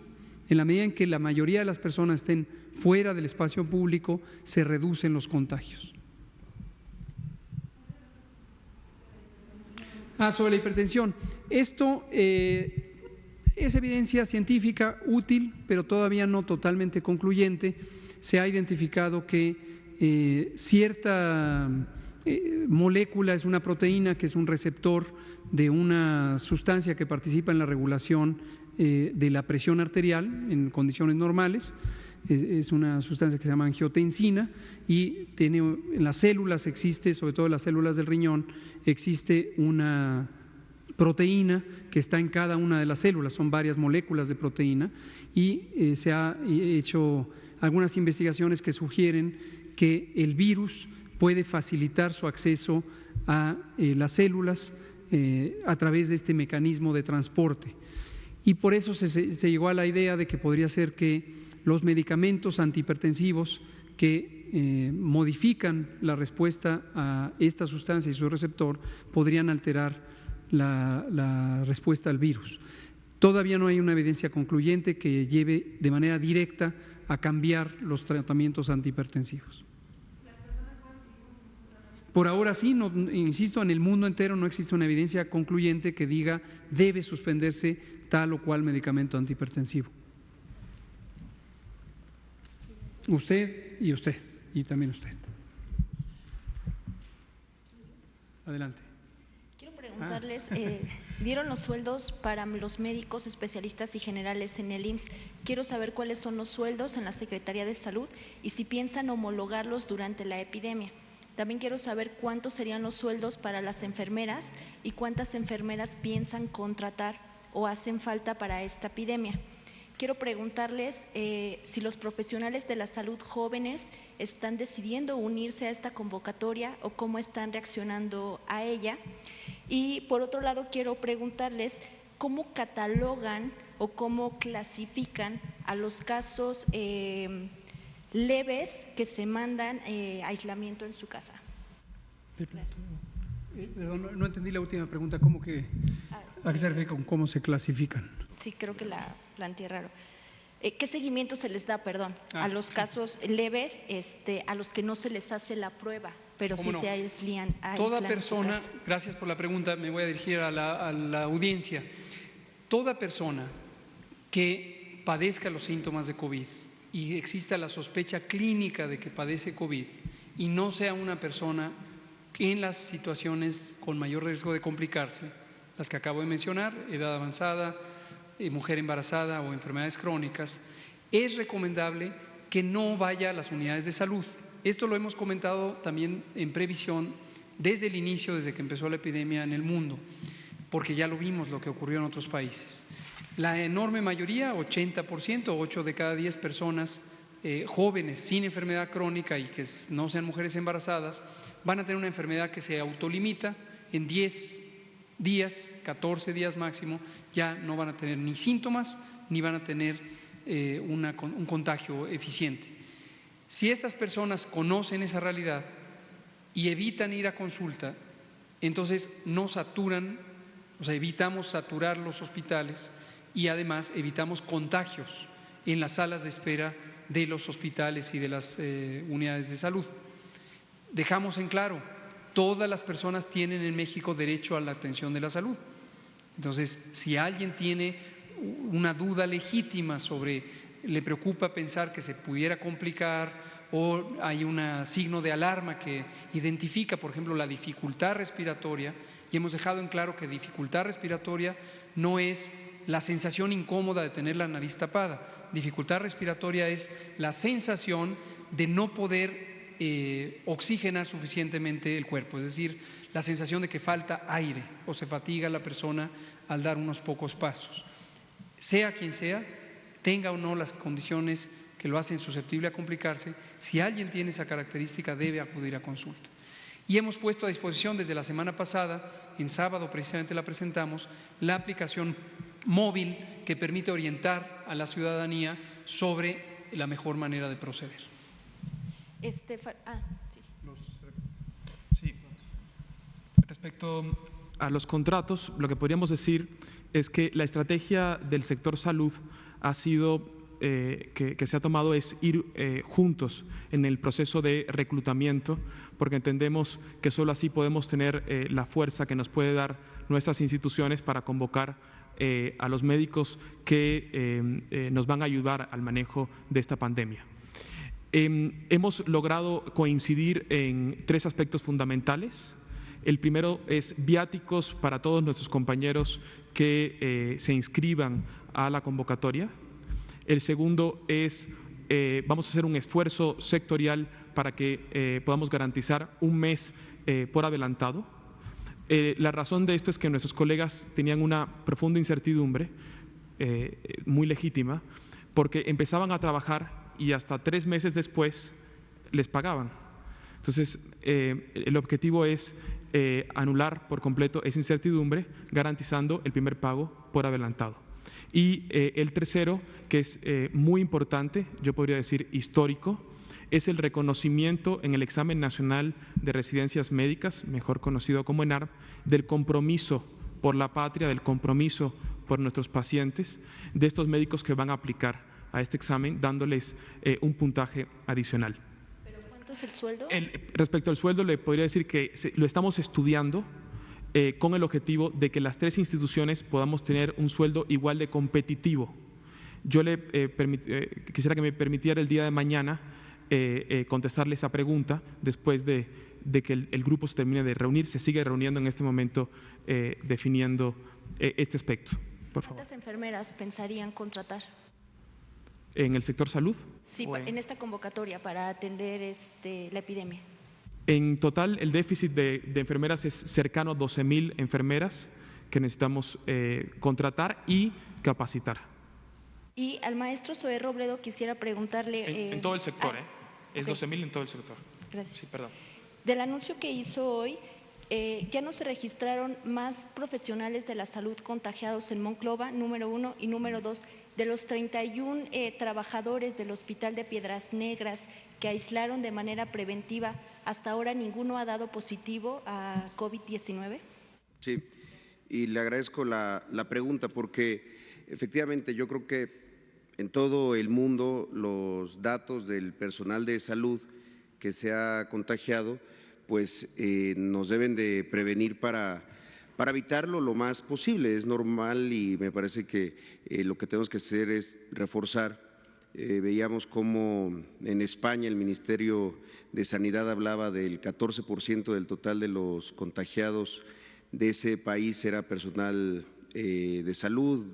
En la medida en que la mayoría de las personas estén fuera del espacio público, se reducen los contagios. Sobre la hipertensión. Esto es evidencia científica útil, pero todavía no totalmente concluyente. Se ha identificado que cierta molécula es una proteína que es un receptor de una sustancia que participa en la regulación de la presión arterial en condiciones normales. Es una sustancia que se llama angiotensina y en las células existe, sobre todo en las células del riñón, existe una proteína que está en cada una de las células, son varias moléculas de proteína y se ha hecho algunas investigaciones que sugieren que el virus puede facilitar su acceso a las células a través de este mecanismo de transporte. Y por eso se llegó a la idea de que podría ser que los medicamentos antihipertensivos que modifican la respuesta a esta sustancia y su receptor podrían alterar la respuesta al virus. Todavía no hay una evidencia concluyente que lleve de manera directa a cambiar los tratamientos antihipertensivos. Por ahora sí, no, insisto, en el mundo entero no existe una evidencia concluyente que diga debe suspenderse tal o cual medicamento antihipertensivo. Usted y también usted. Adelante. Quiero preguntarles, dieron los sueldos para los médicos especialistas y generales en el IMSS. Quiero saber cuáles son los sueldos en la Secretaría de Salud y si piensan homologarlos durante la epidemia. También quiero saber cuántos serían los sueldos para las enfermeras y cuántas enfermeras piensan contratar o hacen falta para esta epidemia. Quiero preguntarles si los profesionales de la salud jóvenes están decidiendo unirse a esta convocatoria o cómo están reaccionando a ella. Y por otro lado, quiero preguntarles cómo catalogan o cómo clasifican a los casos leves que se mandan aislamiento en su casa. Gracias. Perdón, no entendí la última pregunta. ¿Cómo que, ¿a qué se refiere con cómo se clasifican? Sí, creo que la planteé raro. ¿Qué seguimiento se les da, a los casos leves, a los que no se les hace la prueba, pero sí se aíslan? Toda persona, gracias por la pregunta, me voy a dirigir a la audiencia. Toda persona que padezca los síntomas de COVID y exista la sospecha clínica de que padece COVID y no sea una persona que en las situaciones con mayor riesgo de complicarse, las que acabo de mencionar, edad avanzada, mujer embarazada o enfermedades crónicas, es recomendable que no vaya a las unidades de salud. Esto lo hemos comentado también en previsión desde el inicio, desde que empezó la epidemia en el mundo, porque ya lo vimos lo que ocurrió en otros países. La enorme mayoría, 80%, 8 de cada 10 personas jóvenes sin enfermedad crónica y que no sean mujeres embarazadas, van a tener una enfermedad que se autolimita en 10 días, 14 días máximo, ya no van a tener ni síntomas ni van a tener un contagio eficiente. Si estas personas conocen esa realidad y evitan ir a consulta, entonces no saturan, o sea, evitamos saturar los hospitales y además evitamos contagios en las salas de espera de los hospitales y de las unidades de salud. Dejamos en claro, todas las personas tienen en México derecho a la atención de la salud. Entonces, si alguien tiene una duda legítima le preocupa pensar que se pudiera complicar o hay un signo de alarma que identifica, por ejemplo, la dificultad respiratoria, y hemos dejado en claro que dificultad respiratoria no es la sensación incómoda de tener la nariz tapada. Dificultad respiratoria es la sensación de no poder oxigenar suficientemente el cuerpo, es decir, la sensación de que falta aire o se fatiga la persona al dar unos pocos pasos. Sea quien sea, tenga o no las condiciones que lo hacen susceptible a complicarse, si alguien tiene esa característica debe acudir a consulta. Y hemos puesto a disposición desde la semana pasada, en sábado precisamente la presentamos, la aplicación móvil que permite orientar a la ciudadanía sobre la mejor manera de proceder. Sí. Respecto a los contratos, lo que podríamos decir es que la estrategia del sector salud ha sido que se ha tomado es ir juntos en el proceso de reclutamiento, porque entendemos que solo así podemos tener la fuerza que nos puede dar nuestras instituciones para convocar a los médicos que nos van a ayudar al manejo de esta pandemia. Hemos logrado coincidir en 3 aspectos fundamentales. El primero es viáticos para todos nuestros compañeros que se inscriban a la convocatoria. El segundo es, vamos a hacer un esfuerzo sectorial para que podamos garantizar un mes por adelantado. La razón de esto es que nuestros colegas tenían una profunda incertidumbre, muy legítima, porque empezaban a trabajar y hasta 3 meses después les pagaban. Entonces, el objetivo es anular por completo esa incertidumbre, garantizando el primer pago por adelantado. Y el tercero, que es muy importante, yo podría decir histórico, es el reconocimiento en el Examen Nacional de Residencias Médicas, mejor conocido como ENARM, del compromiso por la patria, del compromiso por nuestros pacientes, de estos médicos que van a aplicar a este examen, dándoles un puntaje adicional. ¿Pero cuánto es el sueldo? Respecto al sueldo, le podría decir que lo estamos estudiando con el objetivo de que las 3 instituciones podamos tener un sueldo igual de competitivo. Yo quisiera que me permitiera el día de mañana contestarle esa pregunta después de que el grupo se termine de reunir. Se sigue reuniendo en este momento definiendo este aspecto. Por favor. ¿Cuántas enfermeras pensarían contratar? ¿En el sector salud? Sí, en esta convocatoria para atender la epidemia. En total, el déficit de enfermeras es cercano a 12,000 enfermeras que necesitamos contratar y capacitar. Y al maestro Zoé Robledo quisiera preguntarle… En todo el sector, es 12,000 en todo el sector. Gracias. Sí, perdón. Del anuncio que hizo hoy, ya no se registraron más profesionales de la salud contagiados en Monclova, número 1, y número 2, de los 31 trabajadores del Hospital de Piedras Negras que aislaron de manera preventiva, hasta ahora ninguno ha dado positivo a COVID-19. Sí, y le agradezco la pregunta porque efectivamente yo creo que en todo el mundo los datos del personal de salud que se ha contagiado pues nos deben de prevenir para evitarlo lo más posible. Es normal y me parece que lo que tenemos que hacer es reforzar. Veíamos cómo en España el Ministerio de Sanidad hablaba del 14% del total de los contagiados de ese país era personal de salud,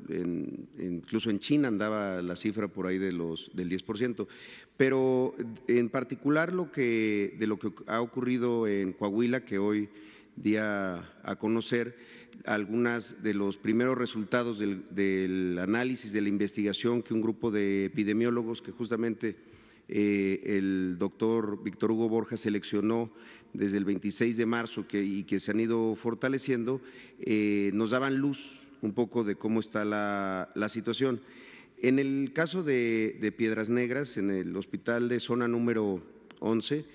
incluso en China andaba la cifra por ahí del 10%, pero en particular de lo que ha ocurrido en Coahuila, que hoy día a conocer algunas de los primeros resultados del análisis de la investigación que un grupo de epidemiólogos que justamente el doctor Víctor Hugo Borja seleccionó desde el 26 de marzo y que se han ido fortaleciendo, nos daban luz un poco de cómo está la situación. En el caso de Piedras Negras, en el hospital de zona número 11,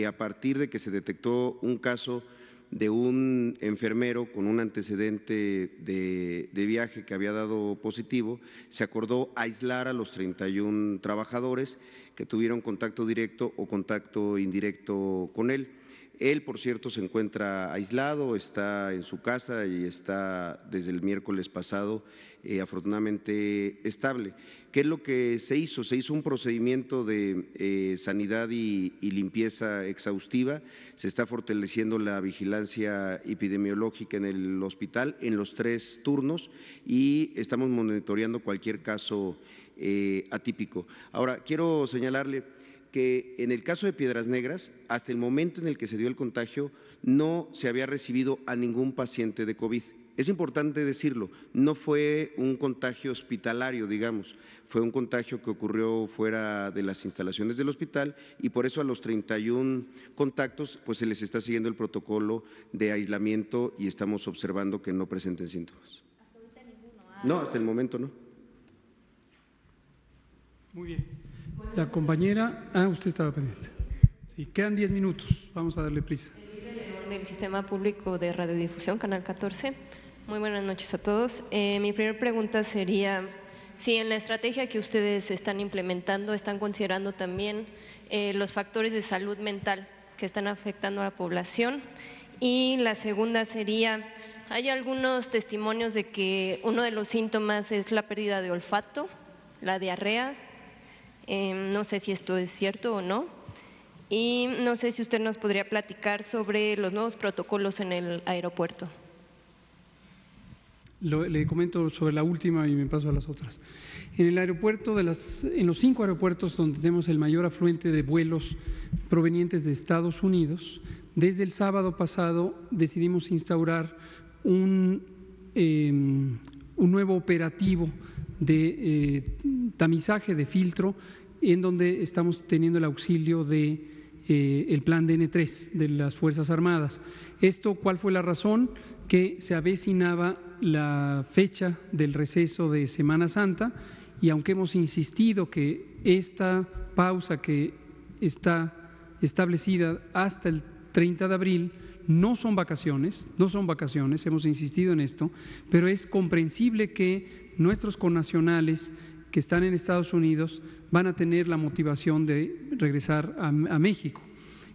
a partir de que se detectó un caso de un enfermero con un antecedente de viaje que había dado positivo, se acordó aislar a los 31 trabajadores que tuvieron contacto directo o contacto indirecto con él. Él, por cierto, se encuentra aislado, está en su casa y está desde el miércoles pasado afortunadamente estable. ¿Qué es lo que se hizo? Se hizo un procedimiento de sanidad y limpieza exhaustiva, se está fortaleciendo la vigilancia epidemiológica en el hospital en los 3 turnos y estamos monitoreando cualquier caso atípico. Ahora, quiero señalarle que en el caso de Piedras Negras, hasta el momento en el que se dio el contagio, no se había recibido a ningún paciente de COVID. Es importante decirlo, no fue un contagio hospitalario, digamos, fue un contagio que ocurrió fuera de las instalaciones del hospital y por eso a los 31 contactos pues se les está siguiendo el protocolo de aislamiento y estamos observando que no presenten síntomas. ¿Hasta ahorita ninguno? No, hasta el momento no. Muy bien. La compañera, usted estaba pendiente. Sí, quedan 10 minutos, vamos a darle prisa. Del Sistema Público de Radiodifusión, Canal 14. Muy buenas noches a todos. Mi primera pregunta sería si en la estrategia que ustedes están implementando están considerando también los factores de salud mental que están afectando a la población. Y la segunda sería, hay algunos testimonios de que uno de los síntomas es la pérdida de olfato, la diarrea. No sé si esto es cierto o no. Y no sé si usted nos podría platicar sobre los nuevos protocolos en el aeropuerto. Le comento sobre la última y me paso a las otras. En el aeropuerto, en los 5 aeropuertos donde tenemos el mayor afluente de vuelos provenientes de Estados Unidos, desde el sábado pasado decidimos instaurar un nuevo operativo de tamizaje de filtro en donde estamos teniendo el auxilio de el plan DN3 de las Fuerzas Armadas. Esto, ¿cuál fue la razón? Que se avecinaba la fecha del receso de Semana Santa y aunque hemos insistido que esta pausa que está establecida hasta el 30 de abril no son vacaciones, hemos insistido en esto, pero es comprensible que nuestros connacionales que están en Estados Unidos van a tener la motivación de regresar a México.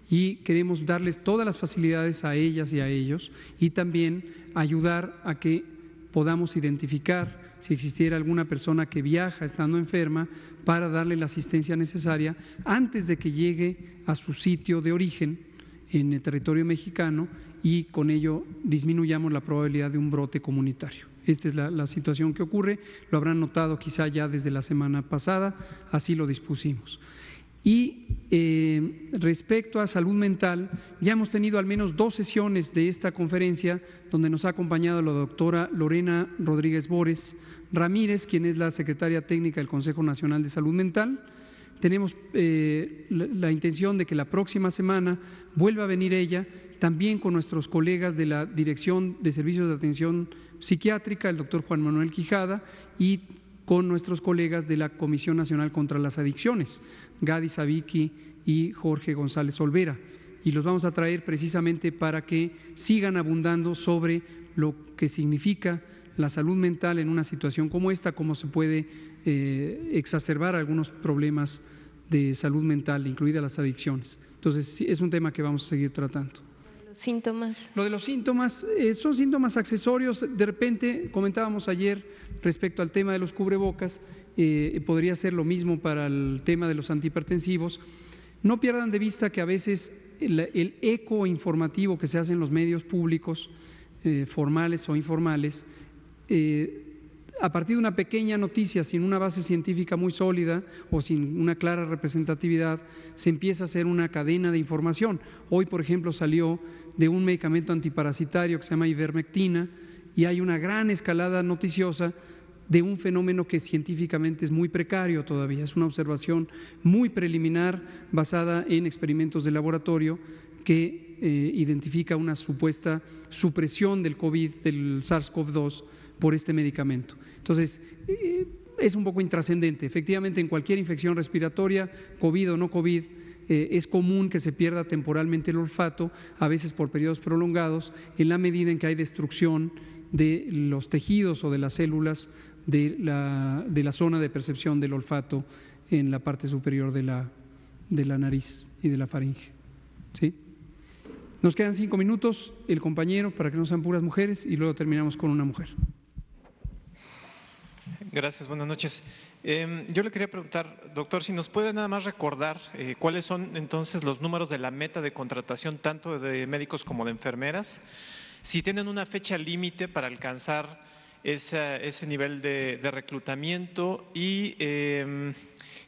Y queremos darles todas las facilidades a ellas y a ellos y también ayudar a que podamos identificar si existiera alguna persona que viaja estando enferma para darle la asistencia necesaria antes de que llegue a su sitio de origen en el territorio mexicano y con ello disminuyamos la probabilidad de un brote comunitario. Esta es la situación que ocurre, lo habrán notado quizá ya desde la semana pasada, así lo dispusimos. Y respecto a salud mental, ya hemos tenido al menos 2 sesiones de esta conferencia donde nos ha acompañado la doctora Lorena Rodríguez Bores Ramírez, quien es la secretaria técnica del Consejo Nacional de Salud Mental. Tenemos la intención de que la próxima semana vuelva a venir ella, también con nuestros colegas de la Dirección de Servicios de Atención Psiquiátrica, el doctor Juan Manuel Quijada, y con nuestros colegas de la Comisión Nacional contra las Adicciones, Gadi Savicki y Jorge González Olvera. Y los vamos a traer precisamente para que sigan abundando sobre lo que significa la salud mental en una situación como esta, cómo se puede exacerbar algunos problemas de salud mental, incluidas las adicciones. Entonces, sí, es un tema que vamos a seguir tratando. ¿Los síntomas? Lo de los síntomas son síntomas accesorios. De repente, comentábamos ayer respecto al tema de los cubrebocas, podría ser lo mismo para el tema de los antihipertensivos. No pierdan de vista que a veces el eco informativo que se hace en los medios públicos, formales o informales, a partir de una pequeña noticia sin una base científica muy sólida o sin una clara representatividad, se empieza a hacer una cadena de información. Hoy, por ejemplo, salió de un medicamento antiparasitario que se llama ivermectina y hay una gran escalada noticiosa de un fenómeno que científicamente es muy precario todavía. Es una observación muy preliminar basada en experimentos de laboratorio que identifica una supuesta supresión del COVID, del SARS-CoV-2, por este medicamento. Entonces, es un poco intrascendente. Efectivamente, en cualquier infección respiratoria, COVID o no COVID, es común que se pierda temporalmente el olfato, a veces por periodos prolongados, en la medida en que hay destrucción de los tejidos o de las células de la zona de percepción del olfato en la parte superior de la nariz y de la faringe. ¿Sí? Nos quedan 5 minutos, el compañero, para que no sean puras mujeres, y luego terminamos con una mujer. Gracias, buenas noches. Yo le quería preguntar, doctor, si nos puede nada más recordar cuáles son entonces los números de la meta de contratación tanto de médicos como de enfermeras, si tienen una fecha límite para alcanzar ese nivel de reclutamiento y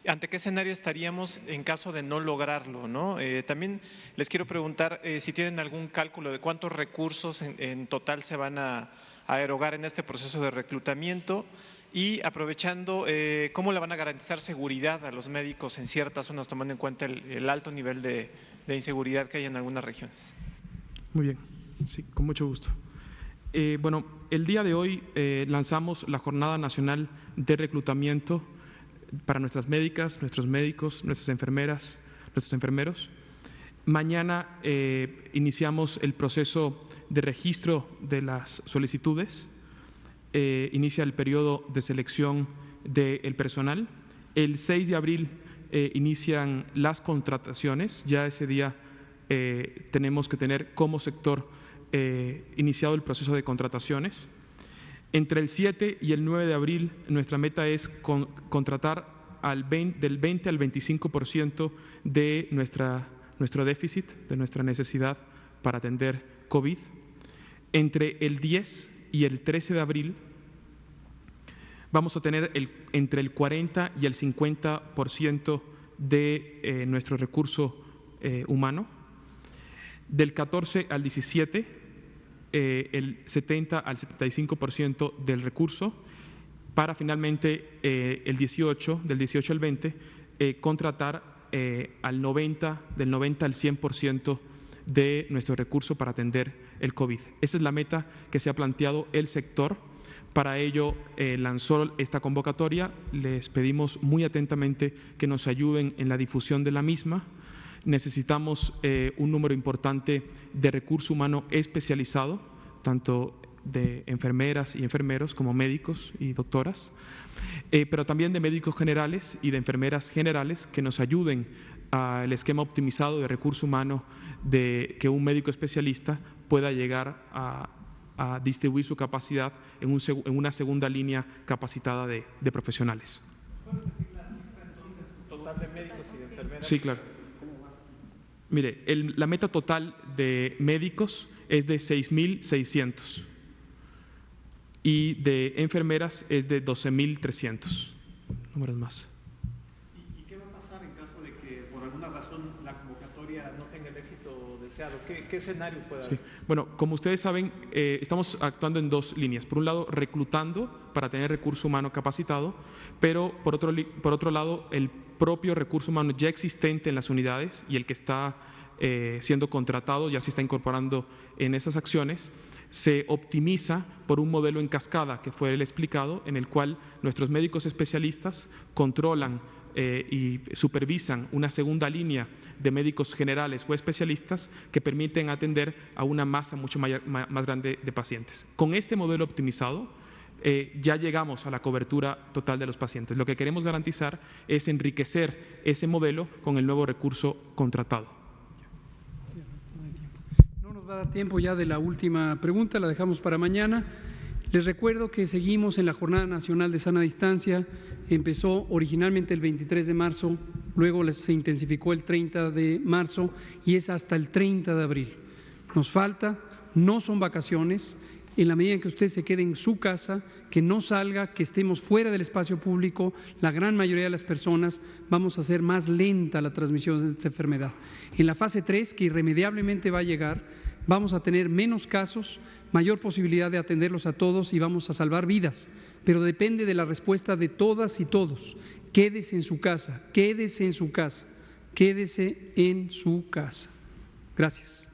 ante qué escenario estaríamos en caso de no lograrlo, ¿no? También les quiero preguntar si tienen algún cálculo de cuántos recursos en total se van a erogar en este proceso de reclutamiento. Y aprovechando, ¿cómo le van a garantizar seguridad a los médicos en ciertas zonas, tomando en cuenta el alto nivel de inseguridad que hay en algunas regiones? Muy bien, sí, con mucho gusto. Bueno, el día de hoy lanzamos la Jornada Nacional de Reclutamiento para nuestras médicas, nuestros médicos, nuestras enfermeras, nuestros enfermeros. Mañana iniciamos el proceso de registro de las solicitudes. Inicia el periodo de selección del personal. El 6 de abril inician las contrataciones. Ya ese día tenemos que tener como sector iniciado el proceso de contrataciones. Entre el 7 y el 9 de abril nuestra meta es contratar del 20 al 25% de nuestro déficit, de nuestra necesidad para atender COVID. Entre el 10 y el 13 de abril vamos a tener entre el 40 y el 50% de nuestro recurso humano. Del 14 al 17, el 70 al 75% del recurso, para finalmente del 18 al 20, contratar del 90 al 100% de nuestro recurso para atender el COVID. Esa es la meta que se ha planteado el sector. Para ello lanzó esta convocatoria. Les pedimos muy atentamente que nos ayuden en la difusión de la misma. necesitamos un número importante de recurso humano especializado, tanto de enfermeras y enfermeros como médicos y doctoras, pero también de médicos generales y de enfermeras generales que nos ayuden al esquema optimizado de recurso humano de que un médico especialista pueda llegar a distribuir su capacidad en una segunda línea capacitada de profesionales. ¿Total de médicos y de enfermeras? Sí, claro. Mire, la meta total de médicos es de 6.600 y de enfermeras es de 12.300. Números más. ¿Y qué va a pasar en caso de que por alguna razón la convocatoria no tenga el éxito deseado? ¿Qué escenario puede haber? Sí. Bueno, como ustedes saben, estamos actuando en dos líneas. Por un lado, reclutando para tener recurso humano capacitado, pero por otro lado, el propio recurso humano ya existente en las unidades y el que está siendo contratado, ya se está incorporando en esas acciones, se optimiza por un modelo en cascada que fue el explicado, en el cual nuestros médicos especialistas controlan y supervisan una segunda línea de médicos generales o especialistas que permiten atender a una masa mucho más grande de pacientes. Con este modelo optimizado ya llegamos a la cobertura total de los pacientes. Lo que queremos garantizar es enriquecer ese modelo con el nuevo recurso contratado. No nos va a dar tiempo ya de la última pregunta, la dejamos para mañana. Les recuerdo que seguimos en la Jornada Nacional de Sana Distancia. Empezó originalmente el 23 de marzo, luego se intensificó el 30 de marzo y es hasta el 30 de abril. Nos falta, no son vacaciones. En la medida en que usted se quede en su casa, que no salga, que estemos fuera del espacio público, la gran mayoría de las personas vamos a hacer más lenta la transmisión de esta enfermedad. En la fase 3, que irremediablemente va a llegar, vamos a tener menos casos, mayor posibilidad de atenderlos a todos y vamos a salvar vidas, pero depende de la respuesta de todas y todos. Quédese en su casa, quédese en su casa, quédese en su casa. Gracias.